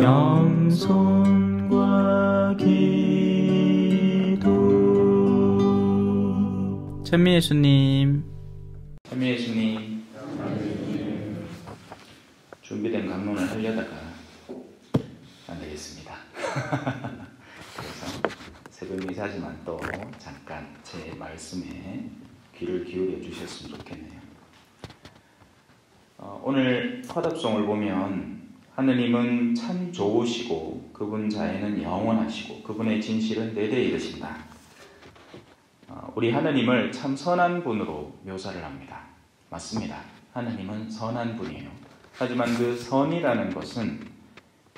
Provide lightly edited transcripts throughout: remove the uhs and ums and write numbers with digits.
영손과 기도. 찬미예수님, 찬미예수님, 준비된 강론을 하려다가 안 되겠습니다. 그래서 새벽 미사지만 또 잠깐 제 말씀에 귀를 기울여 주셨으면 좋겠네요. 오늘 화답송을 보면 하느님은 참 좋으시고 그분 자애는 영원하시고 그분의 진실은 대대에 이르신다. 우리 하느님을 참 선한 분으로 묘사를 합니다. 맞습니다. 하느님은 선한 분이에요. 하지만 그 선이라는 것은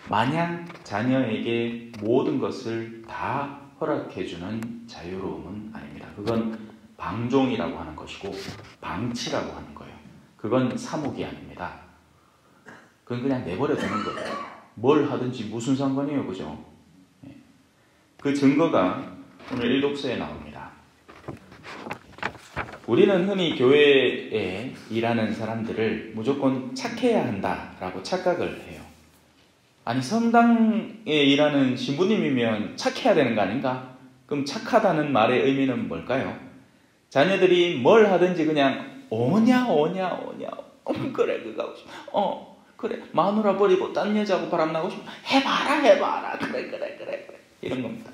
마냥 자녀에게 모든 것을 다 허락해주는 자유로움은 아닙니다. 그건 방종이라고 하는 것이고 방치라고 하는 거예요. 그건 사목이 아닙니다. 그건 그냥 내버려 두는 거예요. 뭘 하든지 무슨 상관이에요, 그죠? 그 증거가 오늘 일독서에 나옵니다. 우리는 흔히 교회에 일하는 사람들을 무조건 착해야 한다라고 착각을 해요. 아니, 성당에 일하는 신부님이면 착해야 되는 거 아닌가? 그럼 착하다는 말의 의미는 뭘까요? 자녀들이 뭘 하든지 그냥 오냐 그래 그거 하고 싶어 그래 마누라 버리고 딴 여자하고 바람나고 싶어 해봐라 그래 이런 겁니다.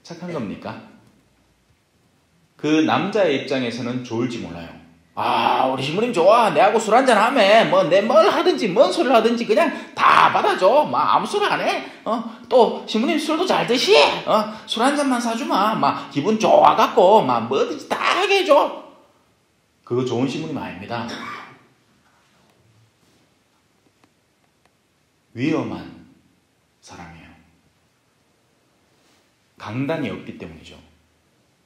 착한 겁니까? 그 남자의 입장에서는 좋을지 몰라요. 우리 신부님 좋아. 내하고 술 한잔 하면 뭘 하든지 뭔 소리를 하든지 그냥 다 받아줘. 아무 소리 안 해. 또 신부님 술도 잘 드시. 술 한 잔만 사주마. 기분 좋아갖고 뭐든지 다 하게 해줘. 그거 좋은 신부님 아닙니다. 위험한 사람이에요. 강단이 없기 때문이죠.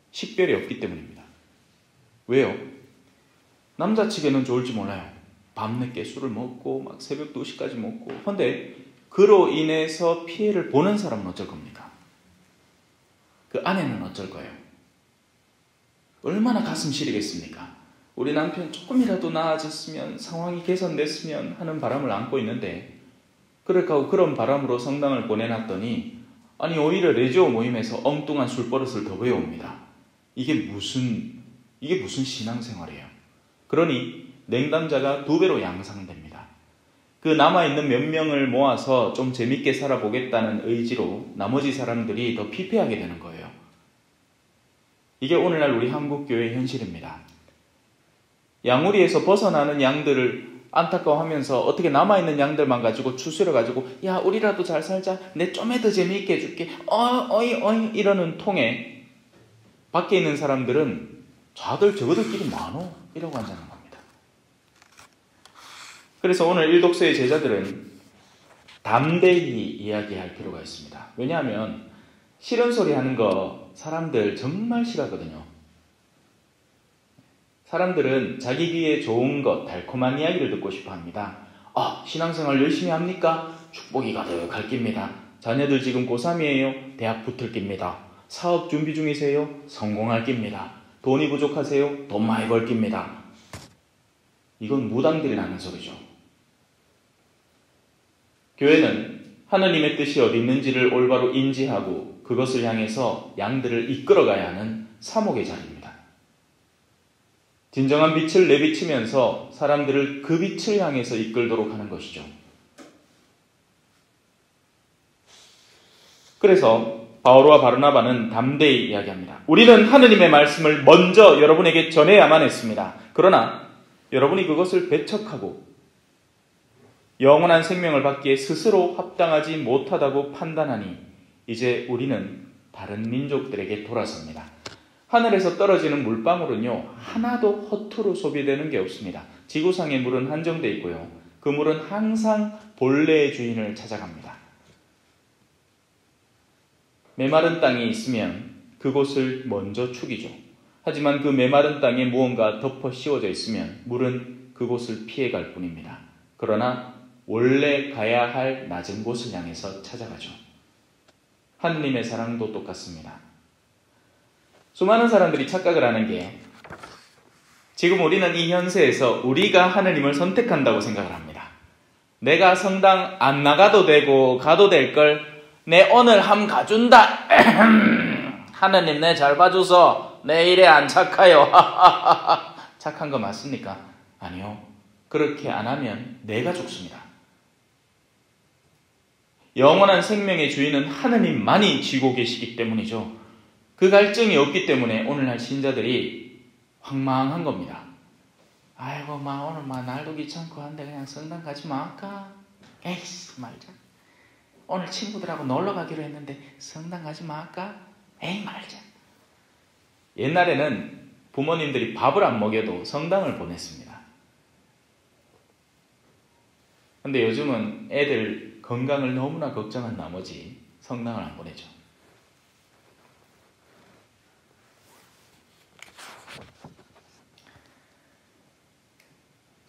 식별이 없기 때문입니다. 왜요? 남자 측에는 좋을지 몰라요. 밤늦게 술을 먹고 막 새벽 2시까지 먹고. 그런데 그로 인해서 피해를 보는 사람은 어쩔 겁니까? 그 아내는 어쩔 거예요? 얼마나 가슴 시리겠습니까? 우리 남편 조금이라도 나아졌으면, 상황이 개선됐으면 하는 바람을 안고 있는데, 그런 바람으로 성당을 보내놨더니 오히려 레지오 모임에서 엉뚱한 술버릇을 더 배워옵니다. 이게 무슨 신앙생활이에요? 그러니 냉담자가 2배로 양상됩니다. 그 남아있는 몇 명을 모아서 좀 재밌게 살아보겠다는 의지로 나머지 사람들이 더 피폐하게 되는 거예요. 이게 오늘날 우리 한국교회의 현실입니다. 양우리에서 벗어나는 양들을 안타까워하면서 어떻게 남아있는 양들만 가지고 추스려가지고 야 우리라도 잘 살자, 내 좀에 더 재미있게 해줄게 어이 이러는 통에 밖에 있는 사람들은 저들끼리 많어 이러고 앉아있는 겁니다. 그래서 오늘 일독서의 제자들은 담대히 이야기할 필요가 있습니다. 왜냐하면 싫은 소리 하는 거 사람들 정말 싫어하거든요. 사람들은 자기 귀에 좋은 것, 달콤한 이야기를 듣고 싶어 합니다. 신앙생활 열심히 합니까? 축복이 가득할 깁니다. 자녀들 지금 고3이에요? 대학 붙을 깁니다. 사업 준비 중이세요? 성공할 깁니다. 돈이 부족하세요? 돈 많이 벌 깁니다. 이건 무당들이 하는 소리죠. 교회는 하느님의 뜻이 어디 있는지를 올바로 인지하고 그것을 향해서 양들을 이끌어가야 하는 사목의 자리입니다. 진정한 빛을 내비치면서 사람들을 그 빛을 향해서 이끌도록 하는 것이죠. 그래서 바오로와 바르나바는 담대히 이야기합니다. 우리는 하느님의 말씀을 먼저 여러분에게 전해야만 했습니다. 그러나 여러분이 그것을 배척하고 영원한 생명을 받기에 스스로 합당하지 못하다고 판단하니 이제 우리는 다른 민족들에게 돌아섭니다. 하늘에서 떨어지는 물방울은요, 하나도 허투루 소비되는 게 없습니다. 지구상의 물은 한정되어 있고요. 그 물은 항상 본래의 주인을 찾아갑니다. 메마른 땅이 있으면 그곳을 먼저 축이죠. 하지만 그 메마른 땅에 무언가 덮어 씌워져 있으면 물은 그곳을 피해갈 뿐입니다. 그러나 원래 가야 할 낮은 곳을 향해서 찾아가죠. 하느님의 사랑도 똑같습니다. 수많은 사람들이 착각을 하는 게 지금 우리는 이 현세에서 우리가 하느님을 선택한다고 생각을 합니다. 내가 성당 안 나가도 되고 가도 될 걸 내 오늘 함 가준다. 하느님 내 잘 봐줘서 내 일에 안 착하요. 착한 거 맞습니까? 아니요. 그렇게 안 하면 내가 죽습니다. 영원한 생명의 주인은 하느님만이 쥐고 계시기 때문이죠. 그 갈증이 없기 때문에 오늘날 신자들이 황망한 겁니다. 아이고 오늘 날도 귀찮고 한데 그냥 성당 가지 말까? 에이씨 말자. 오늘 친구들하고 놀러 가기로 했는데 성당 가지 말까? 에이 말자. 옛날에는 부모님들이 밥을 안 먹여도 성당을 보냈습니다. 근데 요즘은 애들 건강을 너무나 걱정한 나머지 성당을 안 보내죠.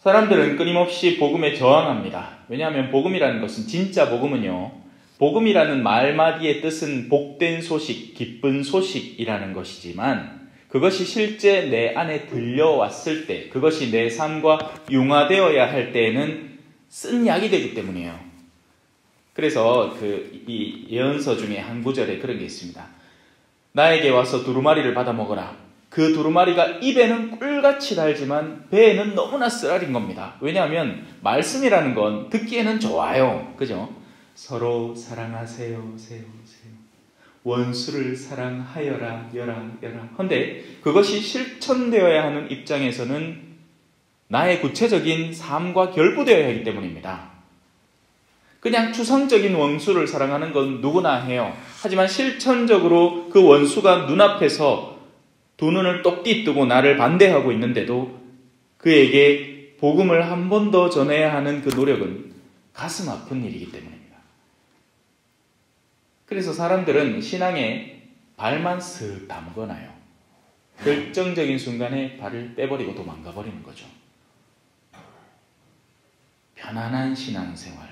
사람들은 끊임없이 복음에 저항합니다. 왜냐하면 복음이라는 것은, 진짜 복음은요, 복음이라는 말마디의 뜻은 복된 소식, 기쁜 소식이라는 것이지만 그것이 실제 내 안에 들려왔을 때, 그것이 내 삶과 융화되어야 할 때에는 쓴 약이 되기 때문이에요. 그래서 이 예언서 중에 한 구절에 그런 게 있습니다. 나에게 와서 두루마리를 받아 먹어라. 그 두루마리가 입에는 꿀같이 달지만 배에는 너무나 쓰라린 겁니다. 왜냐하면 말씀이라는 건 듣기에는 좋아요. 그죠? 서로 사랑하세요. 원수를 사랑하여라. 여라. 그런데 그것이 실천되어야 하는 입장에서는 나의 구체적인 삶과 결부되어야 하기 때문입니다. 그냥 추상적인 원수를 사랑하는 건 누구나 해요. 하지만 실천적으로 그 원수가 눈앞에서 두 눈을 똑띠 뜨고 나를 반대하고 있는데도 그에게 복음을 한 번 더 전해야 하는 그 노력은 가슴 아픈 일이기 때문입니다. 그래서 사람들은 신앙에 발만 쓱 담궈놔요. 결정적인 순간에 발을 빼버리고 도망가 버리는 거죠. 편안한 신앙생활.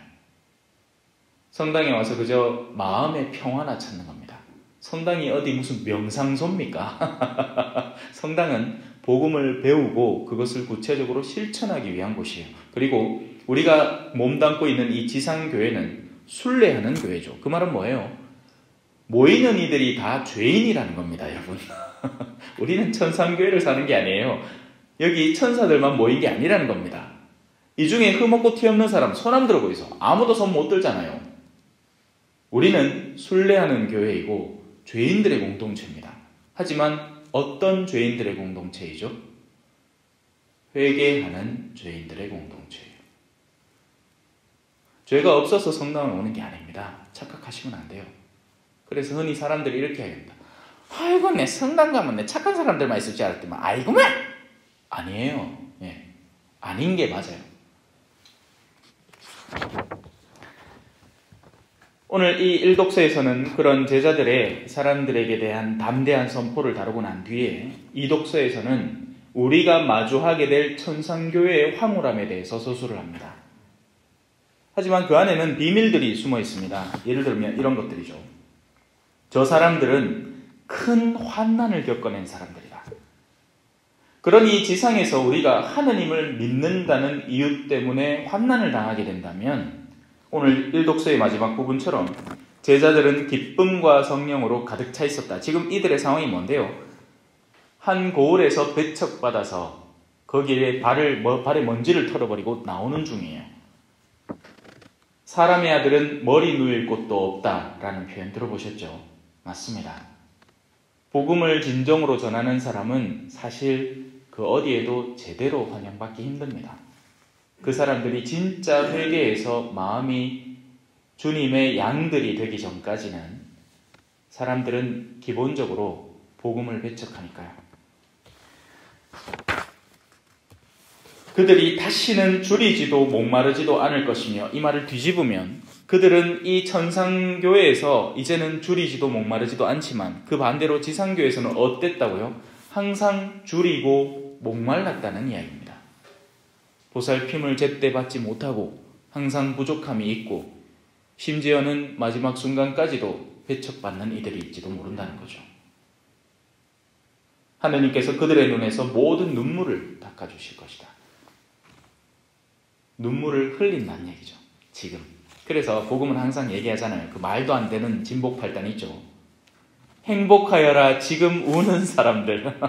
성당에 와서 그저 마음의 평화나 찾는 겁니다. 성당이 어디 무슨 명상소입니까? 성당은 복음을 배우고 그것을 구체적으로 실천하기 위한 곳이에요. 그리고 우리가 몸담고 있는 이 지상교회는 순례하는 교회죠. 그 말은 뭐예요? 모이는 이들이 다 죄인이라는 겁니다, 여러분. 우리는 천상교회를 사는 게 아니에요. 여기 천사들만 모인 게 아니라는 겁니다. 이 중에 흠없고 티 없는 사람 손 한번 들어보이소. 아무도 손 못 들잖아요. 우리는 순례하는 교회이고 죄인들의 공동체입니다. 하지만 어떤 죄인들의 공동체이죠? 회개하는 죄인들의 공동체예요. 죄가 없어서 성당을 오는 게 아닙니다. 착각하시면 안 돼요. 그래서 흔히 사람들이 이렇게 하겠다. 아이고 내 성당 가면 내 착한 사람들만 있을 줄 알았더만 아이고만! 아니에요. 아닌 게 맞아요. 오늘 이 일독서에서는 그런 제자들의 사람들에게 대한 담대한 선포를 다루고 난 뒤에 이 독서에서는 우리가 마주하게 될 천상교회의 황홀함에 대해서 서술을 합니다. 하지만 그 안에는 비밀들이 숨어 있습니다. 예를 들면 이런 것들이죠. 저 사람들은 큰 환난을 겪어낸 사람들이다. 그러니 지상에서 우리가 하느님을 믿는다는 이유 때문에 환난을 당하게 된다면 오늘 일독서의 마지막 부분처럼 제자들은 기쁨과 성령으로 가득 차 있었다. 지금 이들의 상황이 뭔데요? 한 고을에서 배척받아서 거기에 발에 먼지를 털어버리고 나오는 중이에요. 사람의 아들은 머리 누일 곳도 없다라는 표현 들어보셨죠? 맞습니다. 복음을 진정으로 전하는 사람은 사실 그 어디에도 제대로 환영받기 힘듭니다. 그 사람들이 진짜 회개해서 마음이 주님의 양들이 되기 전까지는 사람들은 기본적으로 복음을 배척하니까요. 그들이 다시는 줄이지도 목마르지도 않을 것이며, 이 말을 뒤집으면 그들은 이 천상교회에서 이제는 줄이지도 목마르지도 않지만 그 반대로 지상교회에서는 어땠다고요? 항상 줄이고 목말랐다는 이야기입니다. 보살핌을 제때 받지 못하고 항상 부족함이 있고 심지어는 마지막 순간까지도 배척받는 이들이 있지도 모른다는 거죠. 하느님께서 그들의 눈에서 모든 눈물을 닦아주실 것이다. 눈물을 흘린다는 얘기죠. 지금. 그래서 복음은 항상 얘기하잖아요. 그 말도 안 되는 진복팔단 있죠. 행복하여라 지금 우는 사람들.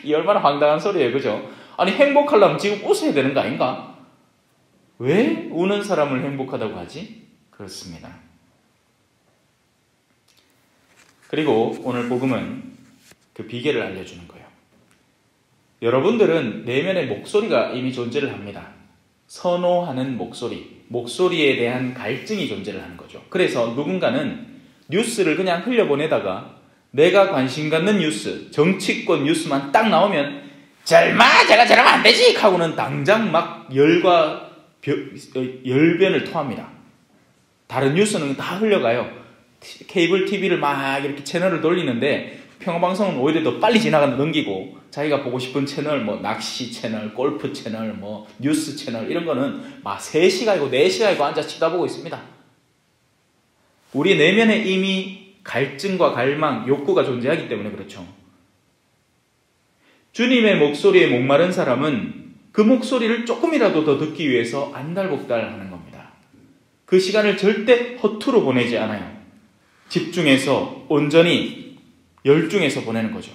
이 얼마나 황당한 소리예요. 그죠? 아니 행복하려면 지금 웃어야 되는 거 아닌가? 왜 우는 사람을 행복하다고 하지? 그렇습니다. 그리고 오늘 복음은 그 비결을 알려주는 거예요. 여러분들은 내면의 목소리가 이미 존재를 합니다. 선호하는 목소리, 목소리에 대한 갈증이 존재를 하는 거죠. 그래서 누군가는 뉴스를 그냥 흘려보내다가 내가 관심 갖는 뉴스, 정치권 뉴스만 딱 나오면 절마 제가 저러면 안 되지 하고는 당장 막 열변을 토합니다. 다른 뉴스는 다 흘려가요. 케이블 TV를 막 이렇게 채널을 돌리는데 평화방송은 오히려 더 빨리 넘기고 자기가 보고 싶은 채널, 뭐 낚시 채널, 골프 채널, 뭐 뉴스 채널 이런 거는 막 3시간이고 4시간이고 앉아 쳐다보고 있습니다. 우리 내면에 이미 갈증과 갈망, 욕구가 존재하기 때문에 그렇죠. 주님의 목소리에 목마른 사람은 그 목소리를 조금이라도 더 듣기 위해서 안달복달하는 겁니다. 그 시간을 절대 허투루 보내지 않아요. 집중해서 온전히 열중해서 보내는 거죠.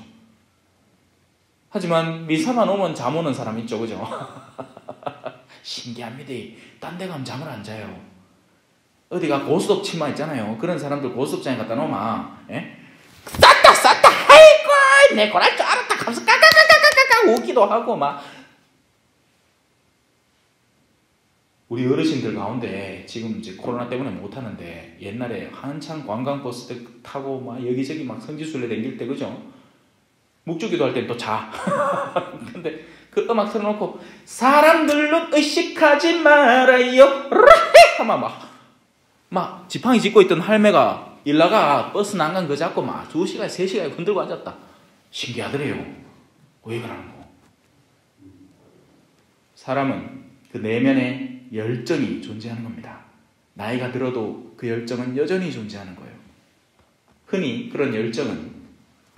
하지만 미사만 오면 잠 오는 사람 있죠. 그죠? 신기합니다. 딴 데 가면 잠을 안 자요. 어디가 고스톱 치마 있잖아요. 그런 사람들 고스톱장에 갖다 놓으면 쌌다 아이고 내 고날 줄 알았다 하면서 까까까까까까 웃기도 하고 막. 우리 어르신들 가운데 지금 이제 코로나 때문에 못 하는데 옛날에 한창 관광버스 타고 막 여기저기 막 성지순례 다닐 때 그죠? 묵주기도 할 땐 또 자. 근데 그 음악 틀어놓고 사람들로 의식하지 말아요 하면 막 지팡이 짚고 있던 할매가 일나가 버스 난간 그 잡고 막 2시간 3시간 흔들고 앉았다. 신기하더래요. 왜 그러는 거? 사람은 그 내면에 열정이 존재하는 겁니다. 나이가 들어도 그 열정은 여전히 존재하는 거예요. 흔히 그런 열정은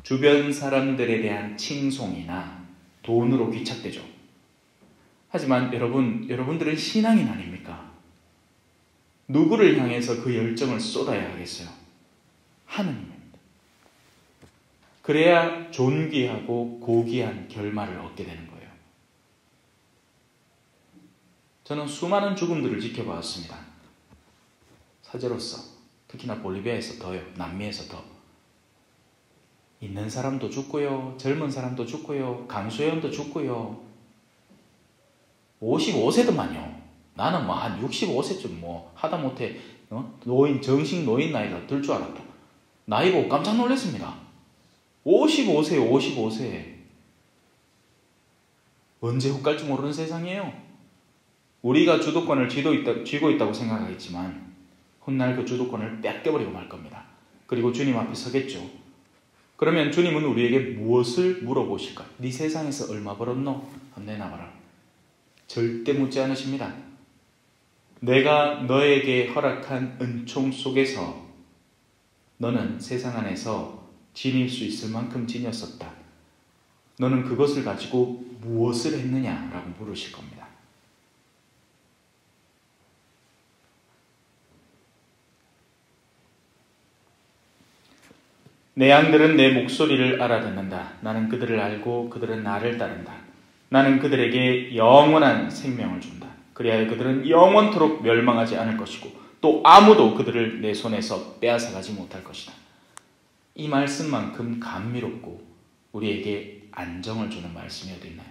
주변 사람들에 대한 칭송이나 돈으로 귀착되죠. 하지만 여러분들은 신앙인 아닙니까? 누구를 향해서 그 열정을 쏟아야 하겠어요? 하느님입니다. 그래야 존귀하고 고귀한 결말을 얻게 되는 거예요. 저는 수많은 죽음들을 지켜봤습니다. 사제로서 특히나 볼리비아에서 더요. 남미에서 더. 있는 사람도 죽고요. 젊은 사람도 죽고요. 강수연도 죽고요. 55세도만요. 나는 뭐 한 65세쯤 뭐 하다못해 정식 노인 나이가 들 줄 알았다. 나이 보고 깜짝 놀랐습니다. 55세. 언제 훅 갈지 모르는 세상이에요. 우리가 주도권을 쥐고 있다고 생각하겠지만 훗날 그 주도권을 뺏겨버리고 말 겁니다. 그리고 주님 앞에 서겠죠. 그러면 주님은 우리에게 무엇을 물어보실까? 네 세상에서 얼마 벌었노? 한번 내놔봐라. 절대 묻지 않으십니다. 내가 너에게 허락한 은총 속에서 너는 세상 안에서 지닐 수 있을 만큼 지녔었다. 너는 그것을 가지고 무엇을 했느냐라고 물으실 겁니다. 내 양들은 내 목소리를 알아듣는다. 나는 그들을 알고 그들은 나를 따른다. 나는 그들에게 영원한 생명을 준다. 그리하여 그들은 영원토록 멸망하지 않을 것이고 또 아무도 그들을 내 손에서 빼앗아가지 못할 것이다. 이 말씀만큼 감미롭고 우리에게 안정을 주는 말씀이 어디 있나요?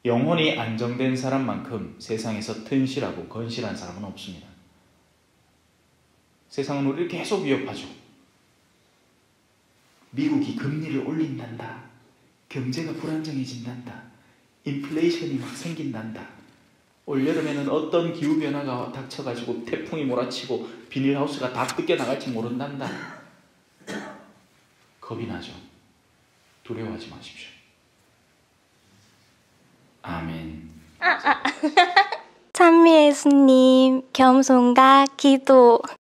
영혼이 안정된 사람만큼 세상에서 튼실하고 건실한 사람은 없습니다. 세상은 우리를 계속 위협하죠. 미국이 금리를 올린단다. 경제가 불안정해진단다. 인플레이션이 막 생긴단다. 올여름에는 어떤 기후변화가 닥쳐가지고 태풍이 몰아치고 비닐하우스가 다 뜯겨나갈지 모른단다. 겁이 나죠. 두려워하지 마십시오. 아멘. 찬미 예수님, 겸손과 기도.